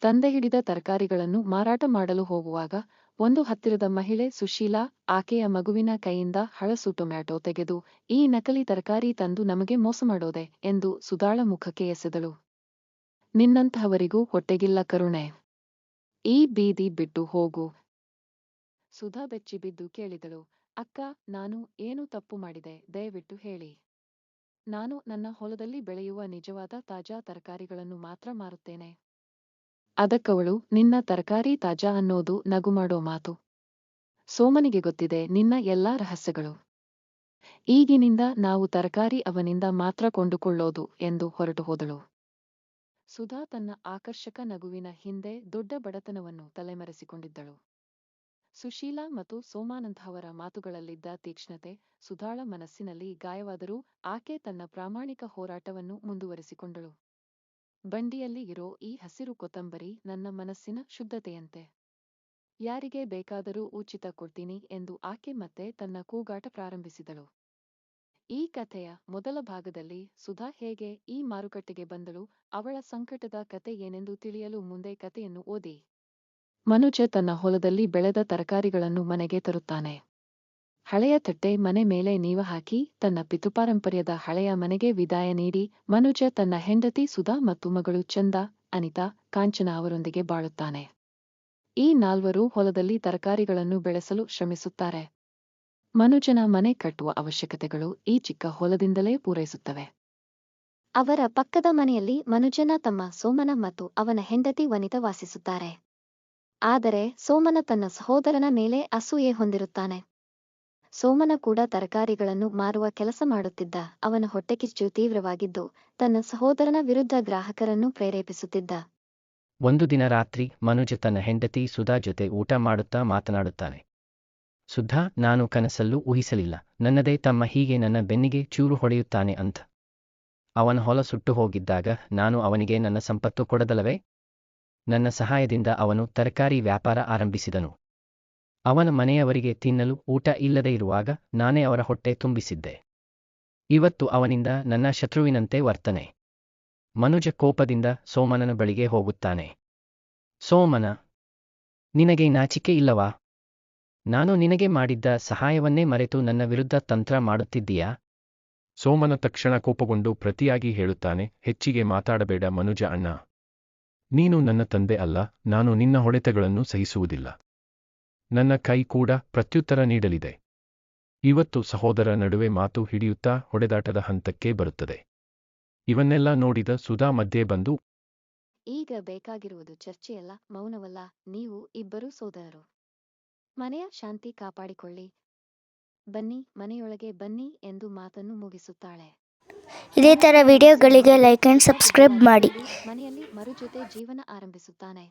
ತಂದೆ ಹಿಡಿದ ತರಕಾರಿಗಳನ್ನು ಮಾರಾಟ ಮಾಡಲು ಹೋಗುವಾಗ ಒಂದು ಹತ್ತಿರದ ಮಹಿಳೆ ಸುಶೀಲಾ ಆಕೆಯ ಮಗುವಿನ ಕೈಯಿಂದ ಹಳಸು ಟೊಮ್ಯಾಟೊ ತೆಗೆದು, ಈ ನಕಲಿ ತರಕಾರಿ ತಂದು ನಮಗೆ ಮೋಸ ಮಾಡೋದೆ ಎಂದು ಸುಧಾಳ ಮುಖಕ್ಕೆ ಎಸೆದಳು. ನಿನ್ನಂತಹವರಿಗೂ ಹೊಟ್ಟೆಗಿಲ್ಲ ಕರುಣೆ. ಈ ಬೀದಿ ಬಿಟ್ಟು ಹೋಗು. ಸುಧಾ ಬೆಚ್ಚಿಬಿದ್ದು ಕೇಳಿದಳು, ಅಕ್ಕ, ನಾನು ಏನು ತಪ್ಪು ಮಾಡಿದೆ, ದಯವಿಟ್ಟು ಹೇಳಿ. ನಾನು ನನ್ನ ಹೊಲದಲ್ಲಿ ಬೆಳೆಯುವ ನಿಜವಾದ ತಾಜಾ ತರಕಾರಿಗಳನ್ನು ಮಾತ್ರ ಮಾರುತ್ತೇನೆ. ಅದಕ್ಕವಳು, ನಿನ್ನ ತರಕಾರಿ ತಾಜಾ ಅನ್ನೋದು ನಗುಮಾಡೋ ಮಾತು. ಸೋಮನಿಗೆ ಗೊತ್ತಿದೆ ನಿನ್ನ ಎಲ್ಲಾ ರಹಸ್ಯಗಳು. ಈಗಿನಿಂದ ನಾವು ತರಕಾರಿ ಅವನಿಂದ ಮಾತ್ರ ಕೊಂಡುಕೊಳ್ಳೋದು ಎಂದು ಹೊರಟು ಹೋದಳು. ಸುಧಾ ತನ್ನ ಆಕರ್ಷಕ ನಗುವಿನ ಹಿಂದೆ ದೊಡ್ಡ ಬಡತನವನ್ನು ತಲೆಮರೆಸಿಕೊಂಡಿದ್ದಳು. ಸುಶೀಲಾ ಮತ್ತು ಸೋಮಾನಂದವರ ಮಾತುಗಳಲ್ಲಿದ್ದ ತೀಕ್ಷ್ಣತೆ ಸುಧಾಳ ಮನಸ್ಸಿನಲ್ಲಿ ಗಾಯವಾದರೂ ಆಕೆ ತನ್ನ ಪ್ರಾಮಾಣಿಕ ಹೋರಾಟವನ್ನು ಮುಂದುವರಿಸಿಕೊಂಡಳು. ಬಂಡಿಯಲ್ಲಿ ಇರೋ ಈ ಹಸಿರು ಕೊತ್ತಂಬರಿ ನನ್ನ ಮನಸ್ಸಿನ ಶುದ್ಧತೆಯಂತೆ. ಯಾರಿಗೆ ಬೇಕಾದರೂ ಉಚಿತ ಕೊಡ್ತೀನಿ ಎಂದು ಆಕೆ ಮತ್ತೆ ತನ್ನ ಕೂಗಾಟ ಪ್ರಾರಂಭಿಸಿದಳು. ಈ ಕಥೆಯ ಮೊದಲ ಭಾಗದಲ್ಲಿ ಸುಧಾ ಹೇಗೆ ಈ ಮಾರುಕಟ್ಟೆಗೆ ಬಂದಳು, ಅವಳ ಸಂಕಟದ ಕತೆ ಏನೆಂದು ತಿಳಿಯಲು ಮುಂದೆ ಕಥೆಯನ್ನು ಓದಿ. ಮನುಜ ತನ್ನ ಹೊಲದಲ್ಲಿ ಬೆಳೆದ ತರಕಾರಿಗಳನ್ನು ಮನೆಗೆ ತರುತ್ತಾನೆ. ಹಳೆಯ ತಟ್ಟೆ ಮನೆ ಮೇಲೆ ನೀವ ಹಾಕಿ ತನ್ನ ಪಿತೃಪಾರಂಪರ್ಯದ ಹಳೆಯ ಮನೆಗೆ ವಿದಾಯ ನೀಡಿ ಮನುಜ ತನ್ನ ಹೆಂಡತಿ ಸುಧಾ ಮತ್ತು ಮಗಳು ಚಂದ, ಅನಿತಾ, ಕಾಂಚನ ಅವರೊಂದಿಗೆ ಬಾಳುತ್ತಾನೆ. ಈ ನಾಲ್ವರು ಹೊಲದಲ್ಲಿ ತರಕಾರಿಗಳನ್ನು ಬೆಳೆಸಲು ಶ್ರಮಿಸುತ್ತಾರೆ. ಮನುಜನ ಮನೆ ಕಟ್ಟುವ ಅವಶ್ಯಕತೆಗಳು ಈ ಚಿಕ್ಕ ಹೊಲದಿಂದಲೇ ಪೂರೈಸುತ್ತವೆ. ಅವರ ಪಕ್ಕದ ಮನೆಯಲ್ಲಿ ಮನುಜನ ತಮ್ಮ ಸೋಮನ ಮತ್ತು ಅವನ ಹೆಂಡತಿ ವನಿತಾ ವಾಸಿಸುತ್ತಾರೆ. ಆದರೆ ಸೋಮನ ತನ್ನ ಸಹೋದರನ ಮೇಲೆ ಅಸೂಯೆ ಹೊಂದಿರುತ್ತಾನೆ. ಸೋಮನ ಕೂಡ ತರಕಾರಿಗಳನ್ನು ಮಾರುವ ಕೆಲಸ ಮಾಡುತ್ತಿದ್ದ. ಅವನ ಹೊಟ್ಟೆಕಿಚ್ಚು ತೀವ್ರವಾಗಿದ್ದು ತನ್ನ ಸಹೋದರನ ವಿರುದ್ಧ ಗ್ರಾಹಕರನ್ನು ಪ್ರೇರೇಪಿಸುತ್ತಿದ್ದ. ಒಂದು ದಿನ ರಾತ್ರಿ ಮನುಜ ತನ್ನ ಹೆಂಡತಿ ಸುಧಾ ಜೊತೆ ಊಟ ಮಾಡುತ್ತಾ ಮಾತನಾಡುತ್ತಾನೆ. ಸುಧಾ, ನಾನು ಕನಸಲ್ಲೂ ಊಹಿಸಲಿಲ್ಲ ನನ್ನದೇ ತಮ್ಮ ಹೀಗೆ ನನ್ನ ಬೆನ್ನಿಗೆ ಚೂರು ಹೊಡೆಯುತ್ತಾನೆ ಅಂತ. ಅವನ ಹೊಲ ಸುಟ್ಟು ಹೋಗಿದ್ದಾಗ ನಾನು ಅವನಿಗೆ ನನ್ನ ಸಂಪತ್ತು ಕೊಡದಲ್ಲವೇ? ನನ್ನ ಸಹಾಯದಿಂದ ಅವನು ತರಕಾರಿ ವ್ಯಾಪಾರ ಆರಂಭಿಸಿದನು. ಅವನ ಮನೆಯವರಿಗೆ ತಿನ್ನಲು ಊಟ ಇಲ್ಲದೆ ಇರುವಾಗ ನಾನೇ ಅವರ ಹೊಟ್ಟೆ ತುಂಬಿಸಿದ್ದೆ. ಇವತ್ತು ಅವನಿಂದ ನನ್ನ ಶತ್ರುವಿನಂತೆ ವರ್ತನೆ. ಮನುಜ ಕೋಪದಿಂದ ಸೋಮನನ ಬಳಿಗೆ ಹೋಗುತ್ತಾನೆ. ಸೋಮನ, ನಿನಗೆ ನಾಚಿಕೆ ಇಲ್ಲವಾ? ನಾನು ನಿನಗೆ ಮಾಡಿದ್ದ ಸಹಾಯವನ್ನೇ ಮರೆತು ನನ್ನ ವಿರುದ್ಧ ತಂತ್ರ ಮಾಡುತ್ತಿದ್ದೀಯಾ? ಸೋಮನ ತಕ್ಷಣ ಕೋಪಗೊಂಡು ಪ್ರತಿಯಾಗಿ ಹೇಳುತ್ತಾನೆ, ಹೆಚ್ಚಿಗೆ ಮಾತಾಡಬೇಡ ಮನುಜ ಅಣ್ಣ. ನೀನು ನನ್ನ ತಂದೆ ಅಲ್ಲ, ನಾನು ನಿನ್ನ ಹೊಡೆತಗಳನ್ನು ಸಹಿಸುವುದಿಲ್ಲ. ನನ್ನ ಕೈ ಕೂಡ ಪ್ರತ್ಯುತ್ತರ ನೀಡಲಿದೆ. ಇವತ್ತು ಸಹೋದರ ನಡುವೆ ಮಾತು ಹಿಡಿಯುತ್ತಾ ಹೊಡೆದಾಟದ ಹಂತಕ್ಕೆ ಬರುತ್ತದೆ. ಇವನ್ನೆಲ್ಲ ನೋಡಿದ ಸುಧಾ ಮಧ್ಯೆ ಬಂದು, ಈಗ ಬೇಕಾಗಿರುವುದು ಚರ್ಚೆಯಲ್ಲ, ಮೌನವಲ್ಲ. ನೀವು ಇಬ್ಬರೂ ಸೋದರರು. ಮನೆಯ ಶಾಂತಿ ಕಾಪಾಡಿಕೊಳ್ಳಿ. ಬನ್ನಿ, ಮನೆಯೊಳಗೆ ಬನ್ನಿ ಎಂದು ಮಾತನ್ನು ಮುಗಿಸುತ್ತಾಳೆ. ಇದೇ ಥರ ವಿಡಿಯೋಗಳಿಗೆ ಲೈಕ್ ಆ್ಯಂಡ್ ಸಬ್ಸ್ಕ್ರೈಬ್ ಮಾಡಿ. ಮನೆಯಲ್ಲಿ ಮರು ಜೊತೆ ಜೀವನ ಆರಂಭಿಸುತ್ತಾನೆ.